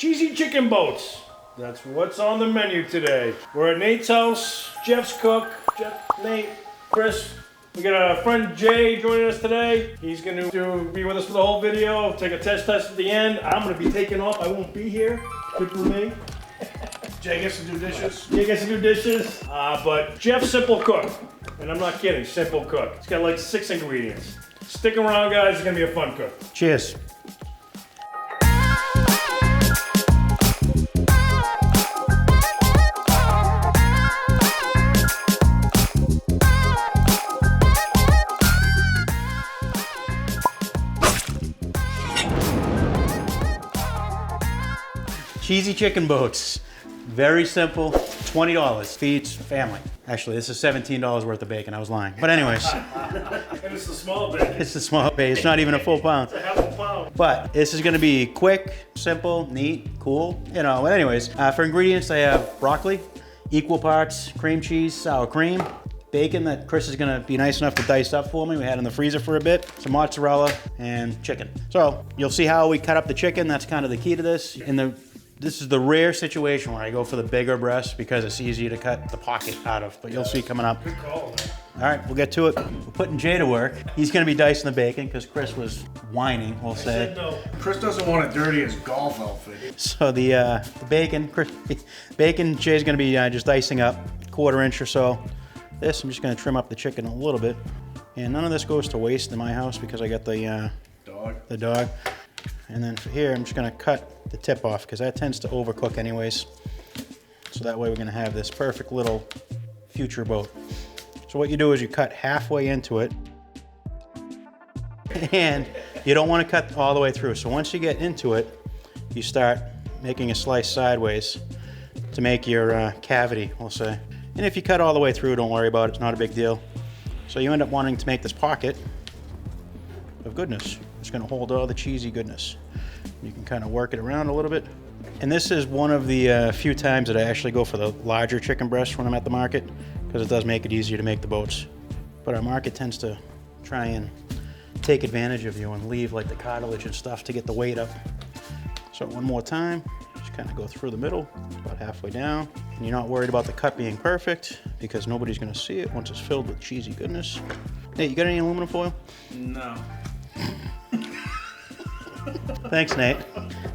Cheesy chicken boats. That's what's on the menu today. We're at Nate's house. Jeff's cook. Jeff, Nate, Chris. We got our friend Jay joining us today. He's going to be with us for the whole video. Take a test at the end. I'm going to be taking off. I won't be here. Good for me. Jay gets to do dishes. Jay gets to do dishes. But Jeff's simple cook. And I'm not kidding, simple cook. It's got like 6 ingredients. Stick around, guys. It's going to be a fun cook. Cheers. Cheesy chicken boats. Very simple, $20. Feeds family. Actually, this is $17 worth of bacon. I was lying. But anyways. And it's the small bacon. It's the small bacon. It's not even a full pound. It's a half a pound. But this is gonna be quick, simple, neat, cool. You know, but anyways, for ingredients, I have broccoli, equal parts cream cheese, sour cream, bacon that Chris is gonna be nice enough to dice up for me. We had in the freezer for a bit, some mozzarella, and chicken. So you'll see how we cut up the chicken. That's kind of the key to this. This is the rare situation where I go for the bigger breast because it's easier to cut the pocket out of, but you'll see coming up. Good call, man. All right, we'll get to it. We're putting Jay to work. He's gonna be dicing the bacon because Chris was whining, we'll say. I said no. Chris doesn't want to dirty his golf outfit. So the bacon, Jay's gonna be just dicing up, 1/4 inch or so. This, I'm just gonna trim up the chicken a little bit. And none of this goes to waste in my house because I got the dog. And then for here, I'm just gonna cut the tip off because that tends to overcook anyways. So that way we're gonna have this perfect little future boat. So what you do is you cut halfway into it and you don't wanna cut all the way through. So once you get into it, you start making a slice sideways to make your cavity, we'll say. And if you cut all the way through, don't worry about it, it's not a big deal. So you end up wanting to make this pocket of goodness. It's gonna hold all the cheesy goodness. You can kind of work it around a little bit. And this is one of the few times that I actually go for the larger chicken breast when I'm at the market, because it does make it easier to make the boats. But our market tends to try and take advantage of you and leave like the cartilage and stuff to get the weight up. So one more time, just kind of go through the middle, about halfway down. And you're not worried about the cut being perfect because nobody's gonna see it once it's filled with cheesy goodness. Nate, you got any aluminum foil? No. Thanks, Nate.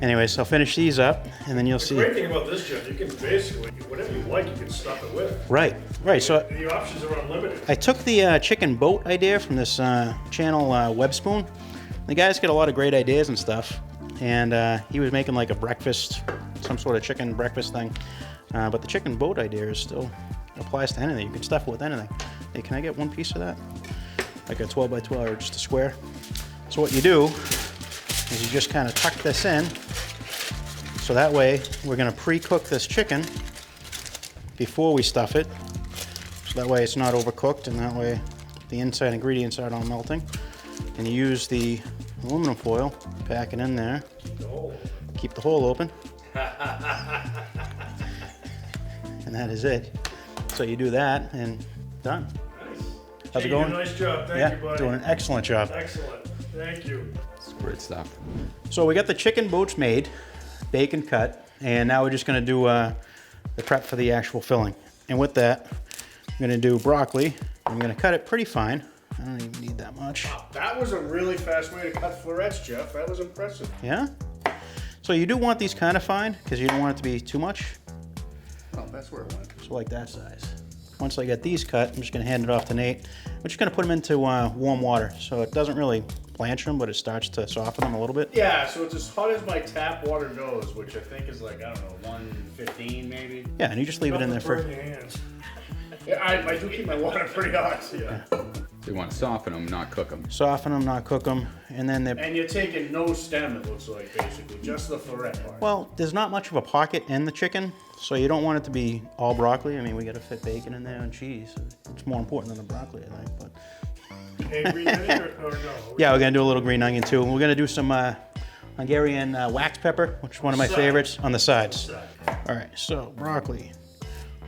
Anyways, I'll finish these up, and then you'll see. The great thing about this, Jeff, you can basically, whatever you like, you can stuff it with. Right. So The options are unlimited. I took the chicken boat idea from this channel, Webspoon. The guy's got a lot of great ideas and stuff, and he was making like a breakfast, some sort of chicken breakfast thing. But the chicken boat idea is still applies to anything. You can stuff it with anything. Hey, can I get one piece of that? Like a 12 by 12 or just a square. So what you do is you just kind of tuck this in. So that way we're gonna pre-cook this chicken before we stuff it. So that way it's not overcooked and that way the inside ingredients aren't all melting. And you use the aluminum foil, pack it in there, keep the hole open. And that is it. So you do that and done. Nice. How's Jay, it going? you did a nice job. Thank you, buddy. Doing an excellent job. Excellent. Thank you. It's great stuff. So we got the chicken boats made, bacon cut, and now we're just gonna do the prep for the actual filling. And with that, I'm gonna do broccoli. I'm gonna cut it pretty fine. I don't even need that much. That was a really fast way to cut florets, Jeff. That was impressive. Yeah? So you do want these kind of fine, because you don't want it to be too much. Oh, that's where it went. So like that size. Once I get these cut, I'm just gonna hand it off to Nate. We're just gonna put them into warm water, so it doesn't really blanch them, but it starts to soften them a little bit. Yeah, so it's as hot as my tap water goes, which I think is like, I don't know, 115 maybe. Yeah, and you just leave it in there for... Burn your hands. Yeah, I do keep my water pretty hot, yeah. So you want to soften them, not cook them. Soften them, not cook them, and then they're... And you're taking no stem, it looks like, basically, just the floret part. Well, there's not much of a pocket in the chicken, so you don't want it to be all broccoli. I mean, we gotta fit bacon in there and cheese. It's more important than the broccoli, I think, but... And green onion or no? Yeah, we're gonna do a little green onion too. We're gonna do some Hungarian wax pepper, which is one of my favorites, on the sides. All right, so broccoli.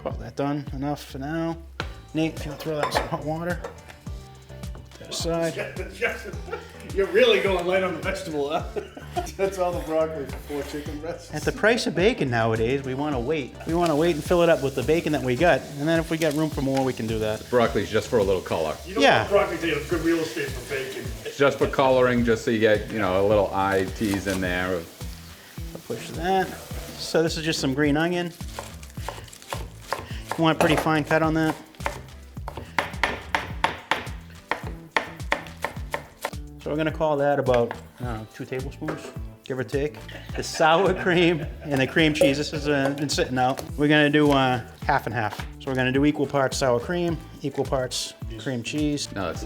Call that done. Enough for now. Nate, if you'll throw that in some hot water. Put that aside. You're really going light on the vegetable, huh? That's all the broccoli for 4 chicken breasts. At the price of bacon nowadays, we want to wait. We want to wait and fill it up with the bacon that we got, and then if we got room for more, we can do that. Broccoli's just for a little color. You don't Yeah. want broccoli to get good real estate for bacon. Just for coloring, just so you get, you know, a little eye tease in there. I'll push that. So this is just some green onion. You want a pretty fine cut on that. So we're gonna call that about, I don't know, 2 tablespoons, give or take. The sour cream and the cream cheese, this has been sitting out. We're gonna do half and half. So we're gonna do equal parts sour cream, equal parts cream cheese. No, it's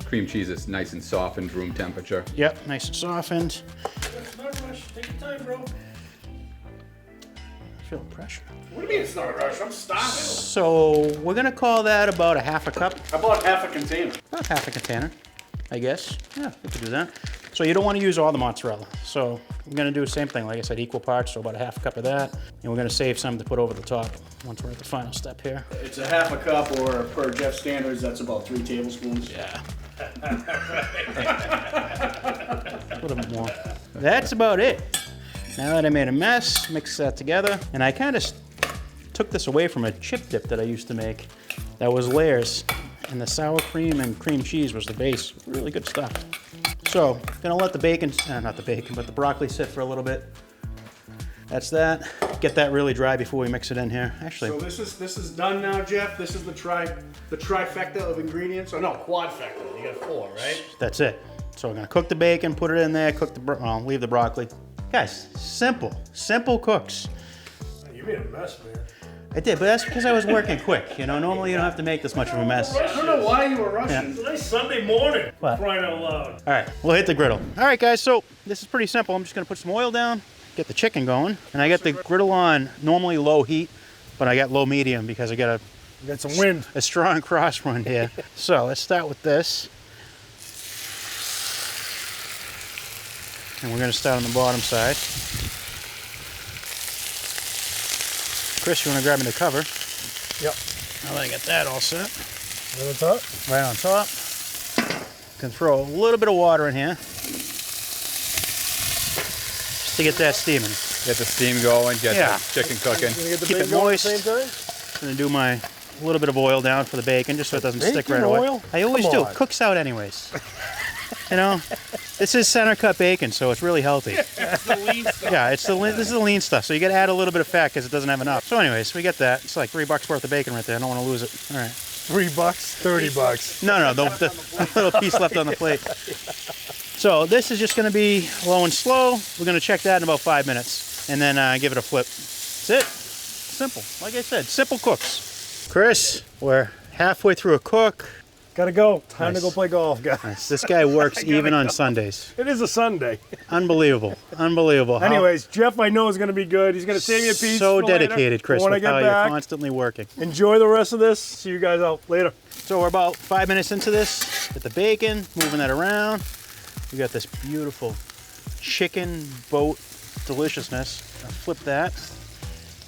cream cheese is nice and softened, room temperature. Yep, nice and softened. It's not a rush. Take your time, bro. Feel pressure. What do you mean it's not a rush? I'm starving. So we're gonna call that about a half a cup, I bought half a container. about half a container, I guess. Yeah, we could do that. So you don't want to use all the mozzarella. So we're gonna do the same thing, like I said, equal parts, so about a half a cup of that. And we're gonna save some to put over the top once we're at the final step here. It's a half a cup, or per Jeff standards, that's about 3 tablespoons. Yeah. A little bit more. That's about it. Now that I made a mess, mix that together, and I kind of took this away from a chip dip that I used to make. That was layers, and the sour cream and cream cheese was the base. Really good stuff. So, gonna let the bacon, not the bacon, but the broccoli sit for a little bit. That's that. Get that really dry before we mix it in here. Actually, So this is done now, Jeff. This is the trifecta of ingredients. Oh no, quadfecta. You got 4, right? that's it. So we're gonna cook the bacon, put it in there, cook the, well, leave the broccoli. Guys, simple cooks. You made a mess, man. I did, but that's because I was working quick. You know, normally you don't have to make this much of a mess. I don't know why you were rushing. It's a nice Sunday morning. What? Crying out loud. All right, we'll hit the griddle. All right, guys, so this is pretty simple. I'm just gonna put some oil down, get the chicken going, and I got the griddle on normally low heat, but I got low medium because I got You got some wind. a strong cross run here. So let's start with this. And we're gonna start on the bottom side. Chris, you wanna grab me the cover? Yep. Now that I got that all set. Right on top. Right on top. Can throw a little bit of water in here. Just to get that steaming. Get the steam going, get Yeah. the chicken cooking. You gonna get the Keep bacon it going moist. at the same time? I'm gonna do my little bit of oil down for the bacon just so it doesn't stick Bacon right away. oil? I always Come do. on. Cooks out anyways. You know, this is center cut bacon, so it's really healthy. It's the lean stuff. Yeah, this is the lean stuff, so you got to add a little bit of fat because it doesn't have enough. So, anyways, we get that. It's like $3 worth of bacon right there. I don't want to lose it. All right. $3, $30. No, the little piece left on the plate. So this is just going to be low and slow. We're going to check that in about 5 minutes, and then give it a flip. That's it. Simple. Like I said, simple cooks. Chris, we're halfway through a cook. Gotta go. Time Nice. to go play golf, guys. This guy works even on Sundays. It is a Sunday. Unbelievable. Unbelievable. How- Anyways, Jeff, I know is gonna be good. He's gonna save me a piece. So for later, dedicated, Chris, for when I with get how back. you're constantly working. Enjoy the rest of this. See you guys out later. So we're about 5 minutes into this. Get the bacon, moving that around. We got this beautiful chicken boat deliciousness. I'll flip that.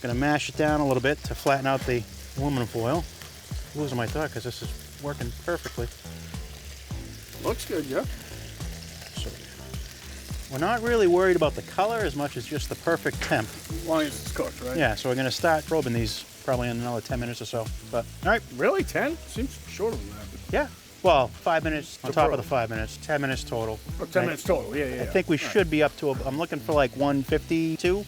Gonna mash it down a little bit to flatten out the aluminum foil. Losing my thought because this is working perfectly. Looks good, yeah. So we're not really worried about the color as much as just the perfect temp. As long as it's cooked, right? Yeah, so we're gonna start probing these probably in another 10 minutes or so. But all right, Really? 10? Seems shorter than that. yeah. Well, 5 minutes on To top of probe. the 5 minutes, 10 minutes total. Oh, 10 Right? minutes total. Yeah, yeah. I think we should be up to, I'm looking for like 152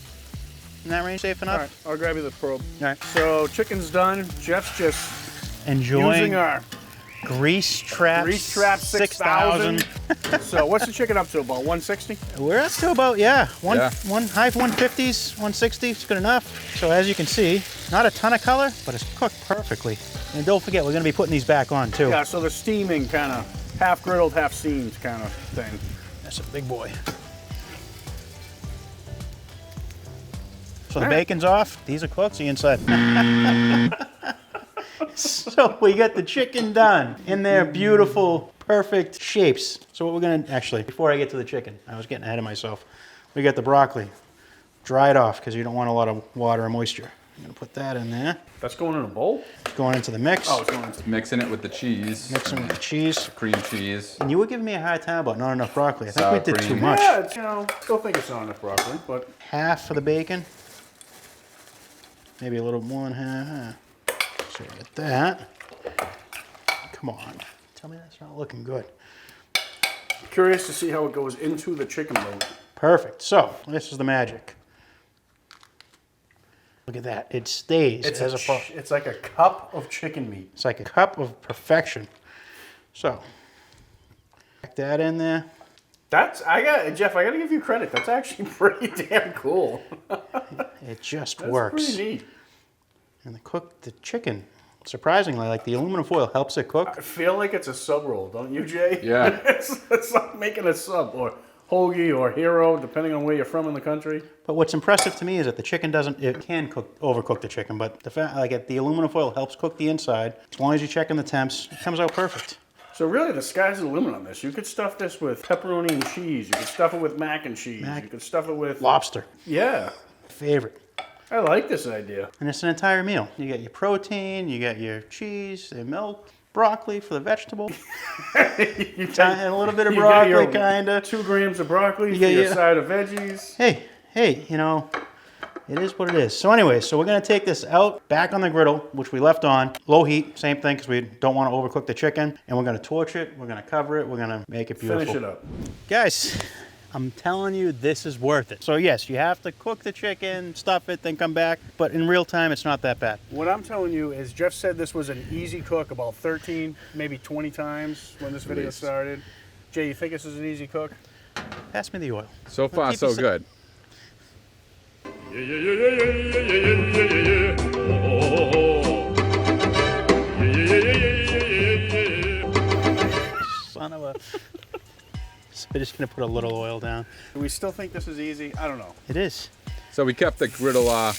in that range, safe All enough? right, I'll grab you the probe. All right. So chicken's done. Jeff's just Enjoying using our Grease Trap, Grease Trap 6000. So what's the chicken up to? About 160? We're up to about, yeah, Yeah. one high 150s, 160, it's good enough. So as you can see, not a ton of color, but it's cooked perfectly. And don't forget, we're gonna be putting these back on too. Yeah, so the steaming kind of half griddled, half steamed kind of thing. That's a big boy. So the All right. bacon's off, these are cooked, see inside. So we got the chicken done in their beautiful, perfect shapes. So what we're gonna, actually, before I get to the chicken, I was getting ahead of myself. We got the broccoli, dry it off because you don't want a lot of water or moisture I'm gonna put that in there. That's going in a bowl? Going into the mix. Oh, it's going into Mixing it with the cheese. Mixing with the cheese. Cream cheese. And you were giving me a hard time about not enough broccoli. I think Sour we did cream. too much. Yeah, it's, you know, still think it's not enough broccoli, but Half for the bacon. Maybe a little more than half. So get that. Come on. Tell me that's not looking good. curious to see how it goes into the chicken boat. Perfect. So this is the magic. Look at that. It stays as a It's like a cup of chicken meat. It's like a cup of perfection. So, pack that in there. Jeff, I gotta give you credit. That's actually pretty damn cool. It just That's works. pretty neat. And the chicken, surprisingly, like the aluminum foil helps it cook. I feel like it's a sub roll, don't you, Jay? Yeah. it's like making a sub or hoagie or hero, depending on where you're from in the country. But what's impressive to me is that the chicken it can overcook the chicken, but the aluminum foil helps cook the inside. As long as you're checking the temps, it comes out perfect. So really, the sky's the limit on this. You could stuff this with pepperoni and cheese. You could stuff it with mac and cheese. You could stuff it with Lobster, Yeah, favorite. I like this idea. And it's an entire meal. You get your protein, you get your cheese, the milk, broccoli for the vegetable, and a little bit of You get broccoli, your kinda. 2 grams of broccoli for get your your- side of veggies. Hey, you know, it is what it is. So anyway, so we're gonna take this out, back on the griddle, which we left on, low heat, same thing, because we don't want to overcook the chicken, and we're gonna torch it, we're gonna cover it, we're gonna make it beautiful. Finish it up. Guys, I'm telling you, this is worth it. So yes, you have to cook the chicken, stuff it, then come back, but in real time, it's not that bad. What I'm telling you is Jeff said this was an easy cook about 13, maybe 20 times when this video least. started. Jay, you think this is an easy cook? Pass me the oil. So far, keep so you sa- good. Son of a... So we're just gonna put a little oil down. Do we still think this is easy? I don't know. It is. So we kept the griddle on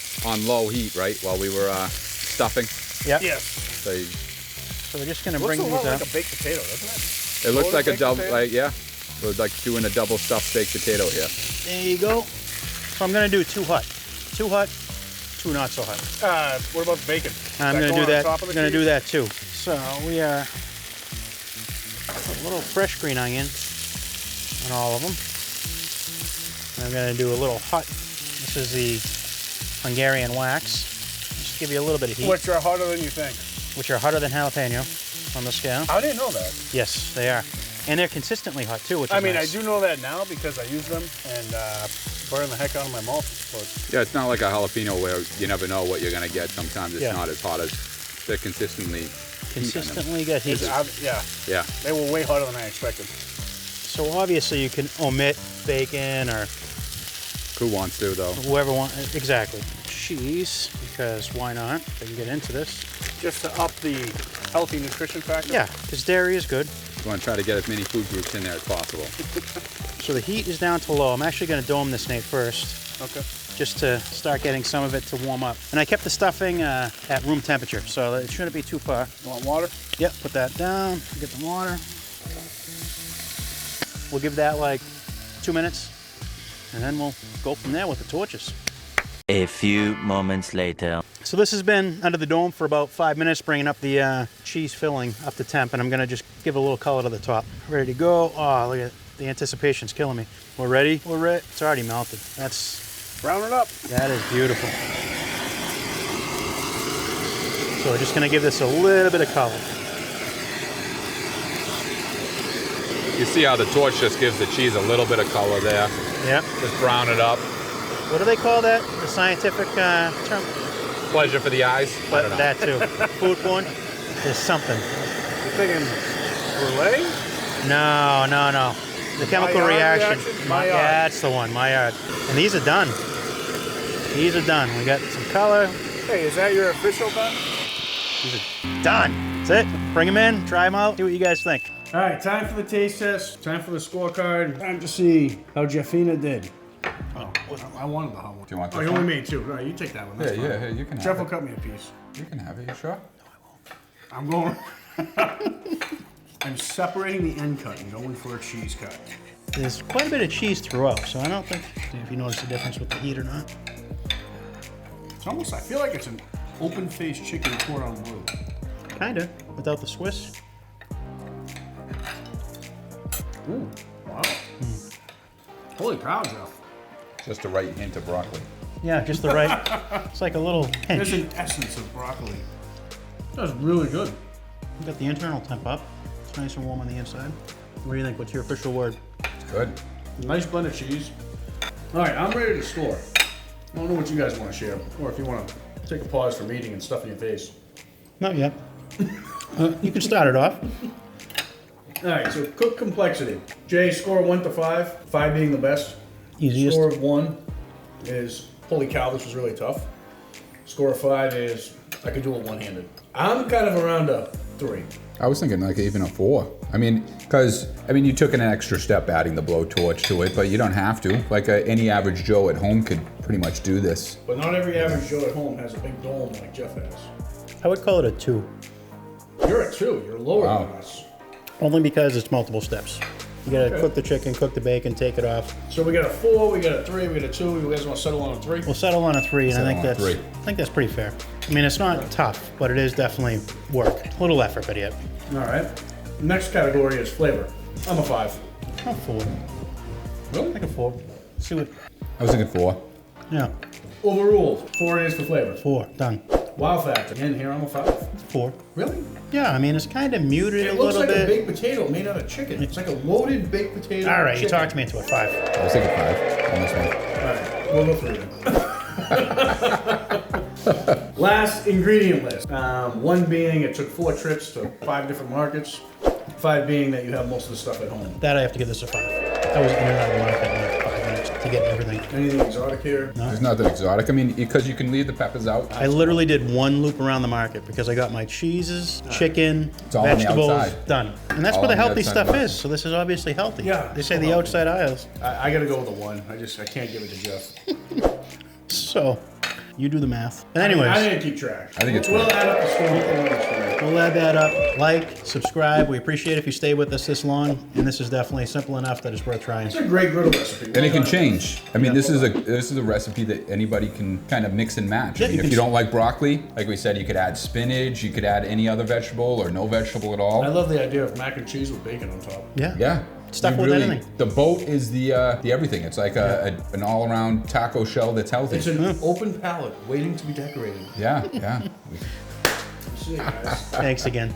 low heat, right, while we were stuffing. Yep. Yes. So So we're just gonna Looks bring a these lot out. like a baked potato, doesn't it? it looks Loaded like a baked double, potato? like, yeah. It was like doing a double stuffed baked potato here. There you go. So I'm gonna do 2 hot. 2 hot, 2 not so hot. What about the bacon? I'm Is gonna going do on that. top of the I'm gonna do cheese? that too. So we are a little fresh green onion on all of them. And I'm gonna do a little hot. This is the Hungarian wax. Just give you a little bit of heat, Which are hotter than you think. which are hotter than jalapeno on the scale. I didn't know that. Yes, they are, and they're consistently hot too. Which is I mean, nice. I do know that now because I use them and burn the heck out of my mouth. But Yeah, it's not like a jalapeno where you never know what you're gonna get. Sometimes it's Yeah. not as hot as they're consistently. Consistently get heat. yeah, they were way hotter than I expected. So obviously you can omit bacon or Who wants to though? whoever wants. Exactly. Cheese, because why not? They can get into this. Just to up the healthy nutrition factor. Yeah, because dairy is good. You want to try to get as many food groups in there as possible. So the heat is down to low. I'm actually going to dome this, Nate, first, Okay. just to start getting some of it to warm up. And I kept the stuffing at room temperature, so it shouldn't be too far. Want water? Yep, put that down, get the water. We'll give that like 2 minutes, and then we'll go from there with the torches. A few moments later. So this has been under the dome for about 5 minutes, bringing up the cheese filling up to temp, and I'm gonna just give a little color to the top. Ready to go. Oh, look at the anticipation's killing me. We're ready. We're ready. It's already melted. Brown it up. That is beautiful. So we're just gonna give this a little bit of color. You see how the torch just gives the cheese a little bit of color there. Yep. Just brown it up. What do they call that? The scientific term? Pleasure for the eyes. I don't know. That too. Food porn. There's something. You're thinking brulee? No. The chemical Maillard reaction. reaction? Maillard. Yeah, that's the one. Maillard. And these are done. These are done. We got some color. Hey, is that your official done? These are done. That's it. Bring them in. Try them out. See what you guys think. All right, time for the taste test. Time for the scorecard. Time to see how Jeffina did. Oh, I wanted the hot one. Do you want Oh, this you one? only made 2. All right, you take that one. That's fine. Yeah, you can have Jeff will it. cut me a piece. You can have it, you sure? I'm going. I'm separating the end cut and going for a cheese cut. There's quite a bit of cheese throughout, so I don't think if you notice the difference with the heat or not. It's almost, I feel like it's an open-faced chicken cordon bleu. Kinda, without the Swiss. Ooh, wow. Holy cow, Jeff. Just the right hint of broccoli. Yeah, just the right. It's like a little There's pinch. an essence of broccoli. That's really good. You got the internal temp up. It's nice and warm on the inside. What do you think? What's your official word? It's good. Nice blend of cheese. All right, I'm ready to score. I don't know what you guys want to share, or if you want to take a pause from eating and stuff in your face. Not yet. You can start it off. All right, so cook complexity. Jay, score 1 to 5, 5 being the best. Easiest. Score of 1 is, holy cow, this was really tough. Score of 5 is, I could do it one-handed. I'm kind of around a 3. I was thinking like even a 4. I mean, because you took an extra step adding the blowtorch to it, but you don't have to. Like any average Joe at home could pretty much do this. But not every average Joe at home has a big dome like Jeff has. I would call it a 2. You're a 2. You're lower Wow. than us. Only because it's multiple steps. You gotta cook the chicken, cook the bacon, take it off. So we got a 4, we got a 3, we got a 2. You guys want to settle on a 3? We'll settle on a 3, and Settle on a 3. I think that's pretty fair. I mean, it's not tough, but it is definitely work. A little effort, but yet. All right. Next category is flavor. I'm a 5. Oh, 4. Really? Like a 4. See what? I was thinking 4. Yeah, Overruled. 4 is for flavor. 4. Done. Wow factor. Again, here I'm a 5. 4. Really? Yeah, I mean, it's kind of muted It a looks little like a bit. baked potato made out of chicken. It's like a loaded baked potato. All right, you chicken. talked me into a 5. I was thinking 5 on this one. All right, we'll go through them. Last ingredient list. 1 being it took 4 trips to 5 different markets. 5 being that you have most of the stuff at home. That I have to give this a 5. I was in and out of the market in like 5 minutes to get everything. Anything exotic here? There's nothing exotic. I mean, because you can leave the peppers out. I literally did 1 loop around the market because I got my cheeses, chicken, It's all on the vegetables, outside. done. And that's All where the on the healthy outside stuff of the is. So this is obviously healthy. Yeah, They say so the healthy. outside aisles. I gotta go with a 1. I can't give it to Jeff. So you do the math. And I anyways, didn't keep track. I think it's We'll right. add up the score. we'll add that up. Like, subscribe. We appreciate if you stay with us this long. And this is definitely simple enough that it's worth trying. It's a great griddle recipe. And it can change. I mean, this is a recipe that anybody can kind of mix and match. Yeah, I mean, you if can you don't like broccoli, like we said, you could add spinach, you could add any other vegetable or no vegetable at I all. love the idea of mac and cheese with bacon on top. Yeah. Yeah. Stuff You with anything. The boat is the everything. It's like an all-around taco shell that's healthy. It's an open palette waiting to be decorated. Yeah, yeah. See you guys. Thanks again.